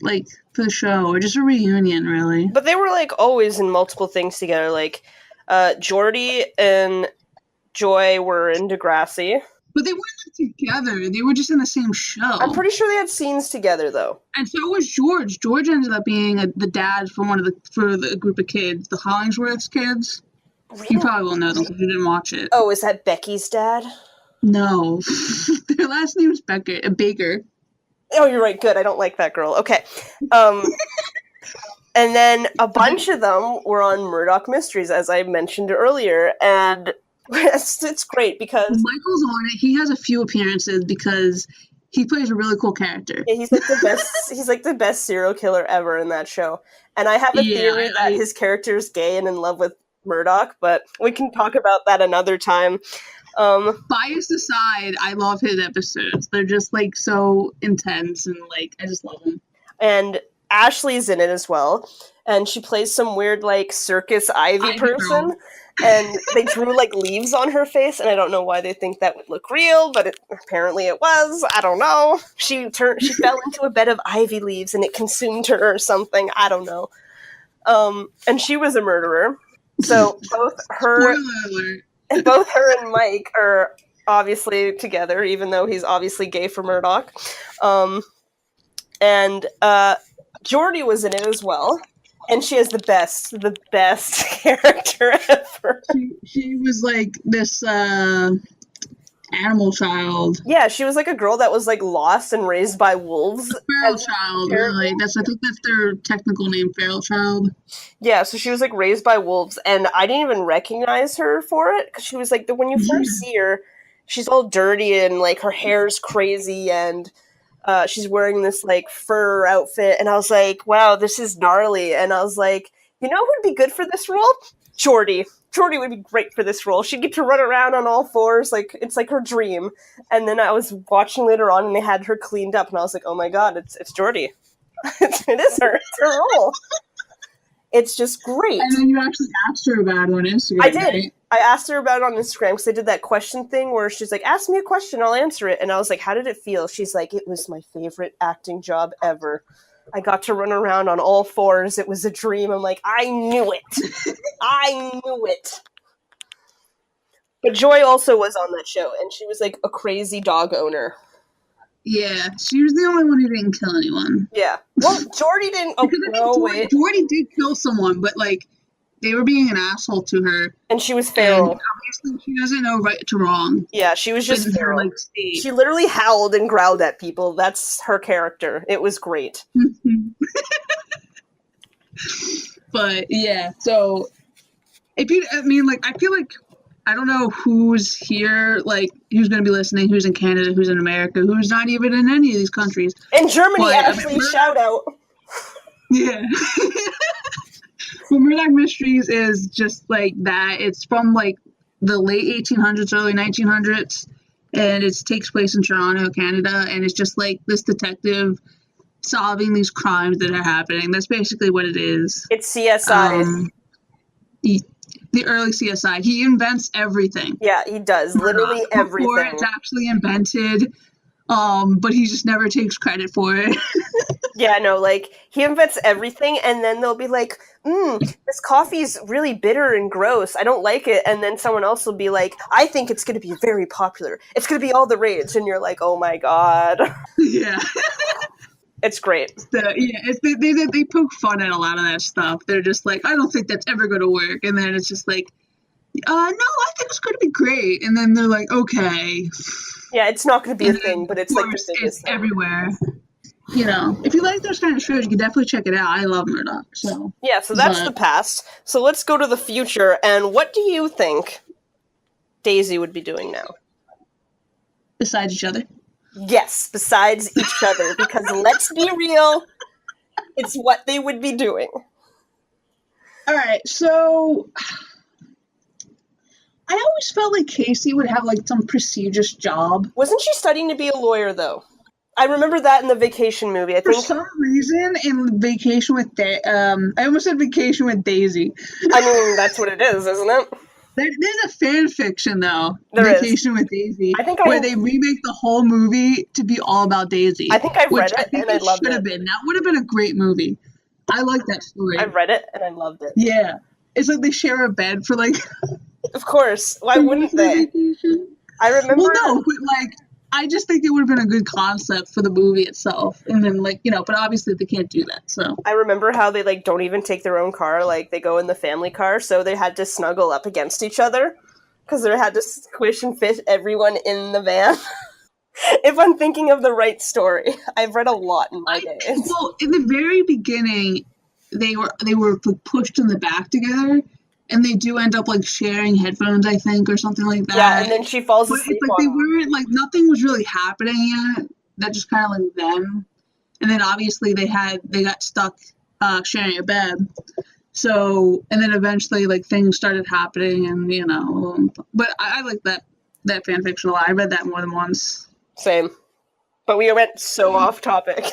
[SPEAKER 1] like for the show, or just a reunion, really.
[SPEAKER 2] But they were like always in multiple things together. Like Jordy and Joy were in Degrassi.
[SPEAKER 1] But they weren't like, together. They were just in the same show.
[SPEAKER 2] I'm pretty sure they had scenes together, though.
[SPEAKER 1] And so was George. George ended up being the dad for the group of kids, the Hollingsworth's kids. Really? You probably won't know them because you didn't watch it.
[SPEAKER 2] Oh, is that Becky's dad?
[SPEAKER 1] No, their last name is Baker.
[SPEAKER 2] Oh, you're right. Good. I don't like that girl. Okay. And then a bunch of them were on Murdoch Mysteries, as I mentioned earlier, and it's great because
[SPEAKER 1] Michael's on it. He has a few appearances because he plays a really cool character.
[SPEAKER 2] Yeah, he's like the best. He's like the best serial killer ever in that show. And I have a theory that his character is gay and in love with Murdoch, but we can talk about that another time.
[SPEAKER 1] Bias aside, I love his episodes. They're just like so intense and like I just love them.
[SPEAKER 2] And Ashley's in it as well, and she plays some weird like circus Ivy person. Girl. And they drew like leaves on her face, and I don't know why they think that would look real, but apparently it was. I don't know. She fell into a bed of ivy leaves, and it consumed her or something. I don't know. And she was a murderer. So both her and Mike are obviously together, even though he's obviously gay for Murdoch. And Jordy was in it as well. And she has the best character ever.
[SPEAKER 1] She was like this animal child.
[SPEAKER 2] Yeah, she was like a girl that was like lost and raised by wolves.
[SPEAKER 1] A feral child, really. I think that's their technical name, feral child.
[SPEAKER 2] Yeah, so she was like raised by wolves, and I didn't even recognize her for it because she was like when you first see her, she's all dirty and like her hair's crazy and. She's wearing this like fur outfit, and I was like, wow, this is gnarly. And I was like, you know who'd be good for this role? Jordy. Jordy would be great for this role. She'd get to run around on all fours, like it's like her dream. And then I was watching later on, and they had her cleaned up, and I was like, oh my god, it's Jordy. It is her. It's her role. It's just great.
[SPEAKER 1] And then you actually asked her about it on Instagram.
[SPEAKER 2] I did.
[SPEAKER 1] Right?
[SPEAKER 2] I asked her about it on Instagram because they did that question thing where she's like, ask me a question, I'll answer it. And I was like, how did it feel? She's like, it was my favorite acting job ever. I got to run around on all fours. It was a dream. I'm like, I knew it. I knew it. But Joy also was on that show, and she was like a crazy dog owner.
[SPEAKER 1] Yeah, she was the only one who didn't kill anyone.
[SPEAKER 2] Yeah. Well, Jordy didn't. Oh, no, wait.
[SPEAKER 1] Jordy did kill someone, but like, they were being an asshole to her.
[SPEAKER 2] And she was feral.
[SPEAKER 1] And obviously, she doesn't know right to wrong.
[SPEAKER 2] Yeah, she was just feral.
[SPEAKER 1] Like,
[SPEAKER 2] she literally howled and growled at people. That's her character. It was great.
[SPEAKER 1] But, yeah, so, I feel like, I don't know who's here, like, who's going to be listening, who's in Canada, who's in America, who's not even in any of these countries.
[SPEAKER 2] In Germany, actually, shout out.
[SPEAKER 1] Yeah. Well, Murdoch Mysteries is just like that. It's from like the late 1800s, early 1900s, and it takes place in Toronto, Canada, and it's just like this detective solving these crimes that are happening. That's basically what it is.
[SPEAKER 2] It's CSI.
[SPEAKER 1] The early CSI. He invents everything.
[SPEAKER 2] Yeah, he does. Literally everything.
[SPEAKER 1] Before it's actually invented. But he just never takes credit for it.
[SPEAKER 2] Yeah, no, like, he invents everything, and then they'll be like, this coffee's really bitter and gross. I don't like it. And then someone else will be like, I think it's going to be very popular. It's going to be all the rage. And you're like, oh my god.
[SPEAKER 1] Yeah.
[SPEAKER 2] It's great.
[SPEAKER 1] They poke fun at a lot of that stuff. They're just like, I don't think that's ever going to work. And then it's just like, no, I think it's going to be great. And then they're like, okay.
[SPEAKER 2] Yeah, it's not going to be a thing, but it's like the
[SPEAKER 1] biggest thing. Everywhere. You know, if you like those kind of shows, you can definitely check it out. I love Murdoch. So
[SPEAKER 2] yeah, so that's the past. So let's go to the future. And what do you think Dasey would be doing now?
[SPEAKER 1] Besides each other.
[SPEAKER 2] Yes, besides each other, because let's be real, it's what they would be doing.
[SPEAKER 1] All right, so I always felt like Casey would have like some prestigious job.
[SPEAKER 2] Wasn't she studying to be a lawyer, though? I remember that in the Vacation movie. I
[SPEAKER 1] For
[SPEAKER 2] think.
[SPEAKER 1] some reason, in Vacation with I almost said Vacation with Daisy.
[SPEAKER 2] I mean, that's what it is, isn't it?
[SPEAKER 1] There's a fan fiction though,
[SPEAKER 2] There
[SPEAKER 1] Vacation with Daisy, where they remake the whole movie to be all about Daisy.
[SPEAKER 2] I think I've read it and I loved it.
[SPEAKER 1] That would have been a great movie. I like that story.
[SPEAKER 2] I read it and I loved it.
[SPEAKER 1] Yeah, it's like they share a bed for like.
[SPEAKER 2] Of course, why wouldn't they? I remember.
[SPEAKER 1] Well, no, but like. I just think it would have been a good concept for the movie itself. And then, like, you know, but obviously they can't do that, so.
[SPEAKER 2] I remember how they, like, don't even take their own car. Like, they go in the family car, so they had to snuggle up against each other. Because they had to squish and fit everyone in the van. If I'm thinking of the right story. I've read a lot in my days.
[SPEAKER 1] Well, in the very beginning, they were pushed in the back together. And they do end up, like, sharing headphones, I think, or something like that.
[SPEAKER 2] Yeah, and then she falls asleep.
[SPEAKER 1] But they weren't, like, nothing was really happening yet. That just kind of, like, them. And then, obviously, they got stuck sharing a bed. So, and then eventually, like, things started happening, and, you know. But I like that fanfiction a lot. I read that more than once.
[SPEAKER 2] Same. But we went so off topic.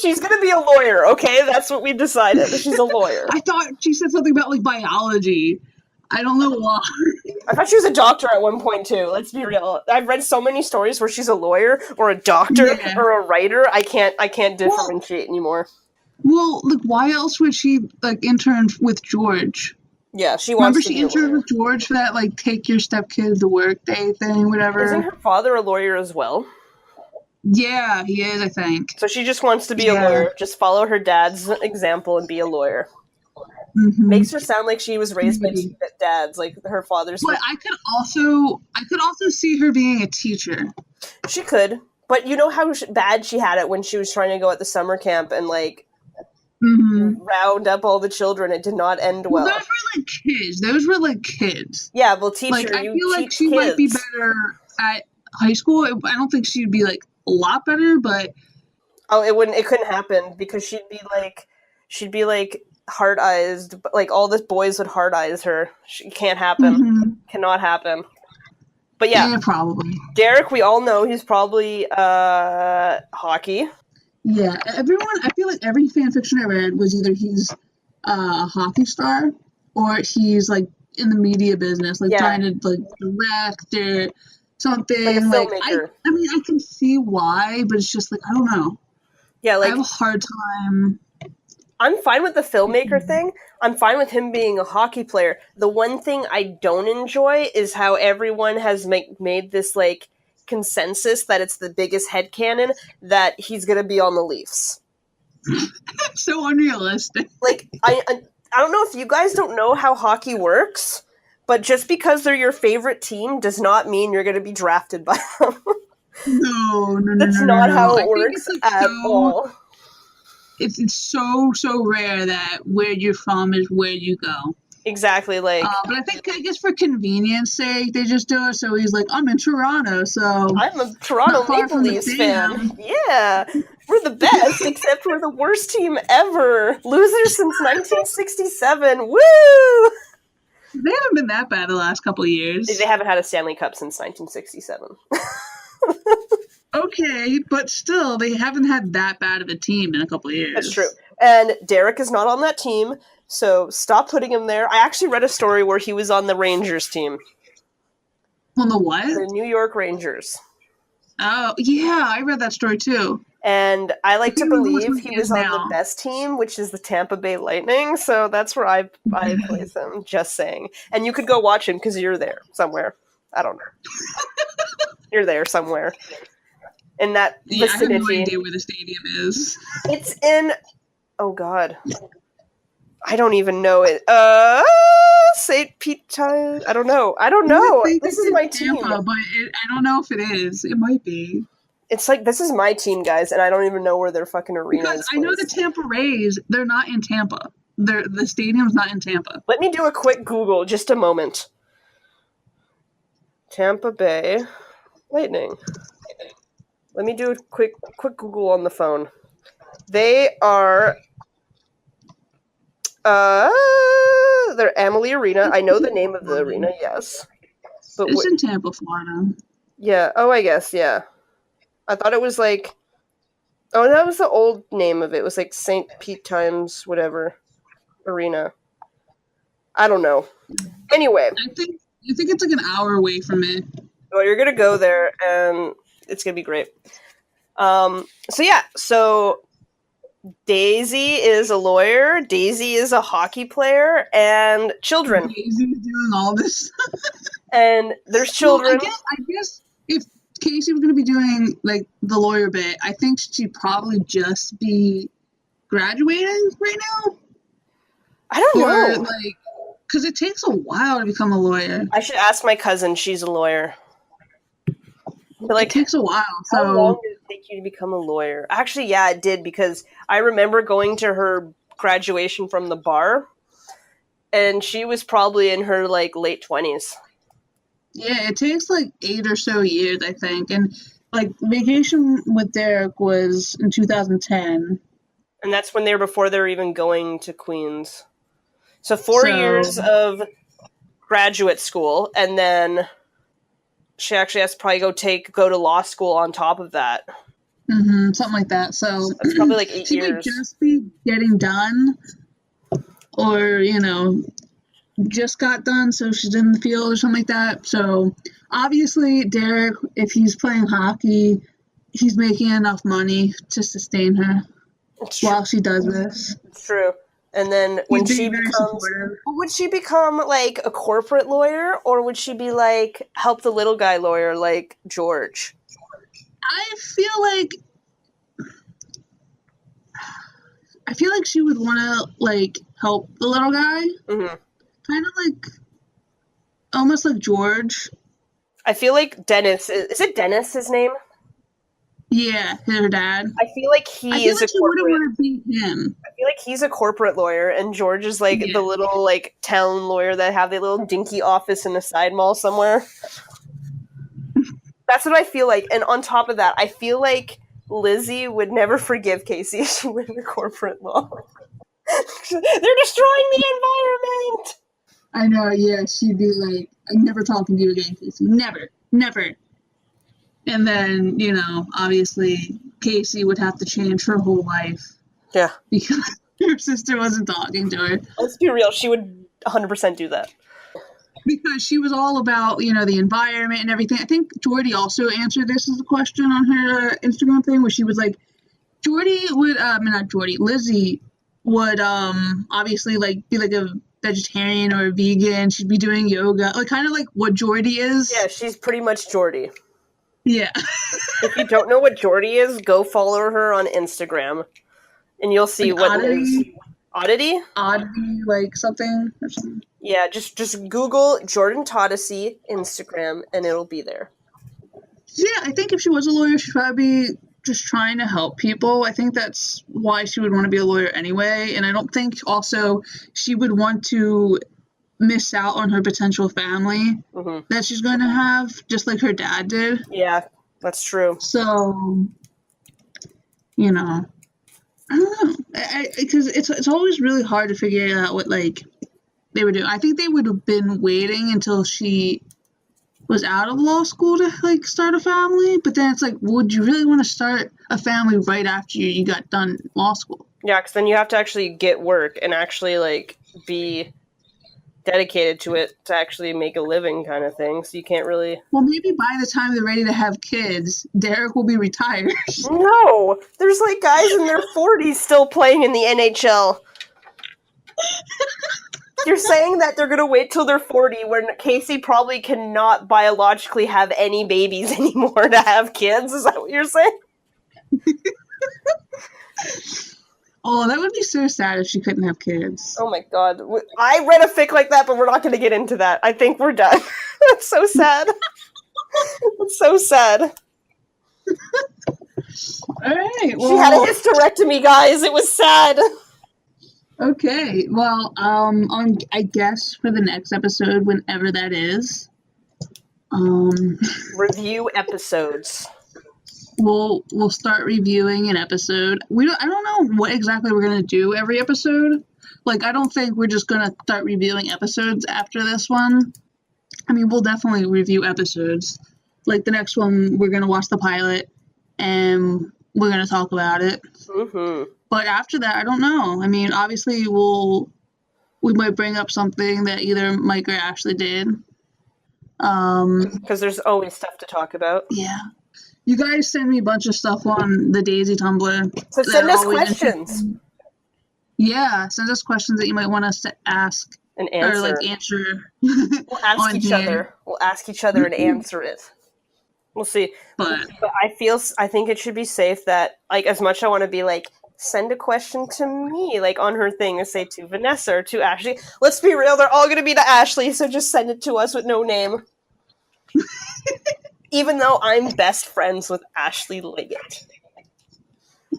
[SPEAKER 2] She's gonna be a lawyer, okay? That's what we decided. She's a lawyer.
[SPEAKER 1] I thought she said something about, like, biology. I don't know why.
[SPEAKER 2] I thought she was a doctor at one point, too. Let's be real. I've read so many stories where she's a lawyer or a doctor or a writer. I can't differentiate anymore.
[SPEAKER 1] Well, like, why else would she, like, intern with George?
[SPEAKER 2] Yeah, she wants to be a lawyer.
[SPEAKER 1] Remember she interned with George for that, like, take your stepkid to work day thing, whatever?
[SPEAKER 2] Isn't her father a lawyer as well?
[SPEAKER 1] Yeah, he is, I think.
[SPEAKER 2] So she just wants to be a lawyer. Just follow her dad's example and be a lawyer. Mm-hmm. Makes her sound like she was raised by two dads, like her father's.
[SPEAKER 1] But I could also see her being a teacher.
[SPEAKER 2] She could, but you know how bad she had it when she was trying to go at the summer camp and like round up all the children. It did not end well.
[SPEAKER 1] Those were like kids.
[SPEAKER 2] Yeah, well, teacher,
[SPEAKER 1] like, I feel like she
[SPEAKER 2] kids.
[SPEAKER 1] Might be better at high school. I don't think she'd be like a lot better, but
[SPEAKER 2] it couldn't happen because she'd be like hard-eyed, like all the boys would hard-eyes her. She can't happen. Cannot happen. But yeah,
[SPEAKER 1] probably.
[SPEAKER 2] Derek, we all know he's probably hockey.
[SPEAKER 1] Yeah, I feel like every fanfiction I read was either he's a hockey star or he's like in the media business, like trying to like direct or something.
[SPEAKER 2] Like a filmmaker.
[SPEAKER 1] I mean, I can see why, but it's just like, I don't know.
[SPEAKER 2] Yeah, like
[SPEAKER 1] I have a hard time.
[SPEAKER 2] I'm fine with the filmmaker thing. I'm fine with him being a hockey player. The one thing I don't enjoy is how everyone has made this like consensus that it's the biggest headcanon that he's going to be on the Leafs.
[SPEAKER 1] So unrealistic.
[SPEAKER 2] Like, I don't know if you guys don't know how hockey works, but just because they're your favorite team does not mean you're going to be drafted by them.
[SPEAKER 1] No.
[SPEAKER 2] That's not how it works at all.
[SPEAKER 1] It's so rare that where you're from is where you go.
[SPEAKER 2] Exactly, like.
[SPEAKER 1] But I guess for convenience sake, they just do it. So he's like, I'm in Toronto, so
[SPEAKER 2] I'm a Toronto Maple Leafs fan. Yeah, we're the best, except we're the worst team ever. Losers since 1967. Woo!
[SPEAKER 1] They haven't been that bad the last couple of years.
[SPEAKER 2] They haven't had a Stanley Cup since 1967.
[SPEAKER 1] Okay, but still, they haven't had that bad of a team in a couple of years.
[SPEAKER 2] That's true. And Derek is not on that team, so stop putting him there. I actually read a story where he was on the Rangers team.
[SPEAKER 1] On the what?
[SPEAKER 2] The New York Rangers.
[SPEAKER 1] Oh, yeah, I read that story too.
[SPEAKER 2] And I like to believe he was on the best team, which is the Tampa Bay Lightning, so that's where I place him, just saying. And you could go watch him because you're there somewhere. I don't know. You're there somewhere. In that vicinity.
[SPEAKER 1] I have no idea where the stadium is.
[SPEAKER 2] It's in... Oh, God. I don't even know it. St. Peter... I don't know. This is my team.
[SPEAKER 1] Tampa, but I don't know if it is. It might be.
[SPEAKER 2] It's like, this is my team, guys, and I don't even know where their fucking arena is.
[SPEAKER 1] I know the Tampa Rays, they're not in Tampa. The stadium's not in Tampa.
[SPEAKER 2] Let me do a quick Google, just a moment. Tampa Bay Lightning. Let me do a quick Google on the phone. They are they're Amalie Arena. I know the name of the arena, yes. But
[SPEAKER 1] it's in Tampa, Florida.
[SPEAKER 2] Yeah. Oh, I guess, yeah. I thought it was like oh, that was the old name of it. It was like St. Pete times whatever arena. I don't know. Anyway.
[SPEAKER 1] I think it's like an hour away from it.
[SPEAKER 2] Well, you're gonna go there and it's gonna be great. So Daisy is a lawyer, Daisy is a hockey player, and children.
[SPEAKER 1] Daisy's doing all this.
[SPEAKER 2] And there's children.
[SPEAKER 1] Well, I guess if Casey was going to be doing like the lawyer bit, I think she'd probably just be graduating right now.
[SPEAKER 2] I don't know.
[SPEAKER 1] Like, because it takes a while to become a lawyer.
[SPEAKER 2] I should ask my cousin. She's a lawyer. But like,
[SPEAKER 1] it takes a while.
[SPEAKER 2] How long did it take you to become a lawyer? Actually, yeah, it did, because I remember going to her graduation from the bar, and she was probably in her like late 20s.
[SPEAKER 1] Yeah, it takes like 8 or so years, I think. And like Vacation with Derek was in 2010.
[SPEAKER 2] And that's when before they were even going to Queens. So 4 years of graduate school, and then she actually has to probably go to law school on top of that.
[SPEAKER 1] Mm-hmm, something like that. So
[SPEAKER 2] it's probably like 8 years.
[SPEAKER 1] She might just be getting done, or just got done, so she's in the field or something like that. So obviously, Derek, if he's playing hockey, he's making enough money to sustain her while she does this.
[SPEAKER 2] It's true. And then when she becomes, would she become like a corporate lawyer, or would she be like help the little guy lawyer like George?
[SPEAKER 1] I feel like she would want to like help the little guy.
[SPEAKER 2] Mm-hmm.
[SPEAKER 1] Kind of like, almost like George.
[SPEAKER 2] I feel like Dennis, is it Dennis his name?
[SPEAKER 1] Yeah, her dad.
[SPEAKER 2] I feel like he is a corporate.
[SPEAKER 1] I wouldn't want to be him.
[SPEAKER 2] I feel like he's a corporate lawyer, and George is like the little like town lawyer that have their little dinky office in a side mall somewhere. That's what I feel like. And on top of that, I feel like Lizzie would never forgive Casey if she went into corporate law. They're destroying the environment!
[SPEAKER 1] I know, yeah, she'd be like, I'm never talking to you again, Casey. Never. Never. And then, obviously, Casey would have to change her whole life.
[SPEAKER 2] Yeah.
[SPEAKER 1] Because her sister wasn't talking to her.
[SPEAKER 2] Let's be real, she would 100% do that.
[SPEAKER 1] Because she was all about, the environment and everything. I think Jordy also answered this as a question on her Instagram thing, where she was like, Lizzie would obviously like be like a vegetarian or a vegan. She'd be doing yoga, like kind of like what Jordy is.
[SPEAKER 2] Yeah, she's pretty much Jordy.
[SPEAKER 1] Yeah.
[SPEAKER 2] If you don't know what Jordy is, go follow her on Instagram, and you'll see like what Oddity, like something or something. Yeah, just Google Jordan Todesy Instagram, and it'll be there.
[SPEAKER 1] Yeah, I think if she was a lawyer, she'd probably be just trying to help people. I think that's why she would want to be a lawyer anyway. And I don't think also she would want to miss out on her potential family that she's going to have, just like her dad did.
[SPEAKER 2] Yeah, that's true.
[SPEAKER 1] So, I don't know. Because it's always really hard to figure out what, like, they would do. I think they would have been waiting until she was out of law school to, like, start a family. But then it's like, would you really want to start a family right after you got done law school? Yeah, because then you have to actually get work and actually, like, be dedicated to it to actually make a living kind of thing. So you can't really... Well, maybe by the time they're ready to have kids, Derek will be retired.
[SPEAKER 2] No! There's, like, guys in their 40s still playing in the NHL. You're saying that they're going to wait till they're 40 when Casey probably cannot biologically have any babies anymore to have kids? Is that what you're saying?
[SPEAKER 1] Oh, that would be so sad if she couldn't have kids.
[SPEAKER 2] Oh my god. I read a fic like that, but we're not going to get into that. I think we're done. That's so sad. That's so sad.
[SPEAKER 1] Alright, well...
[SPEAKER 2] She had a hysterectomy, guys. It was sad.
[SPEAKER 1] Okay, well, I guess for the next episode, whenever that is,
[SPEAKER 2] Review episodes.
[SPEAKER 1] We'll start reviewing an episode. I don't know what exactly we're gonna do every episode. Like, I don't think we're just gonna start reviewing episodes after this one. I mean, we'll definitely review episodes. Like, the next one, we're gonna watch the pilot, and we're gonna talk about it.
[SPEAKER 2] Mm-hmm.
[SPEAKER 1] But after that, I don't know. I mean, obviously, we might bring up something that either Mike or Ashley did.
[SPEAKER 2] Because there's always stuff to talk about.
[SPEAKER 1] Yeah. You guys send me a bunch of stuff on the Dasey Tumblr.
[SPEAKER 2] So send us questions.
[SPEAKER 1] Yeah, send us questions that you might want us to ask.
[SPEAKER 2] And answer.
[SPEAKER 1] Or, like, answer.
[SPEAKER 2] We'll ask each other. We'll ask each other and answer it. We'll see.
[SPEAKER 1] But
[SPEAKER 2] I think it should be safe that, like, as much as I want to be like, send a question to me, like, on her thing, and say to Vanessa or to Ashley. Let's be real, they're all going to be to Ashley, so just send it to us with no name. Even though I'm best friends with Ashley Liggett.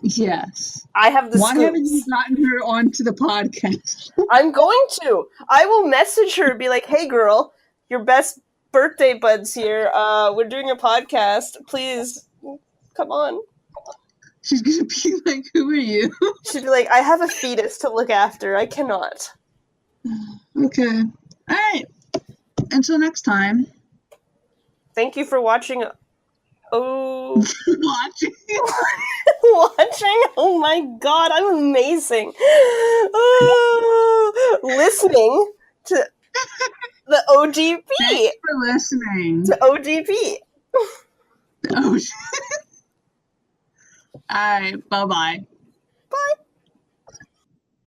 [SPEAKER 1] yes.
[SPEAKER 2] I have the
[SPEAKER 1] Why
[SPEAKER 2] scoops.
[SPEAKER 1] haven't you gotten her onto the podcast?
[SPEAKER 2] I'm going to. I will message her and be like, hey, girl, your best birthday bud's here. We're doing a podcast. Please, come on.
[SPEAKER 1] She's going to be like, who are you?
[SPEAKER 2] She'd be like, I have a fetus to look after. I cannot.
[SPEAKER 1] Okay. All right. Until next time.
[SPEAKER 2] Thank you for watching. Oh.
[SPEAKER 1] Watching?
[SPEAKER 2] Watching? Oh my god, I'm amazing. Listening to the ODP.
[SPEAKER 1] Thanks for listening.
[SPEAKER 2] To ODP.
[SPEAKER 1] Oh, shit. All right. Bye-bye.
[SPEAKER 2] Bye.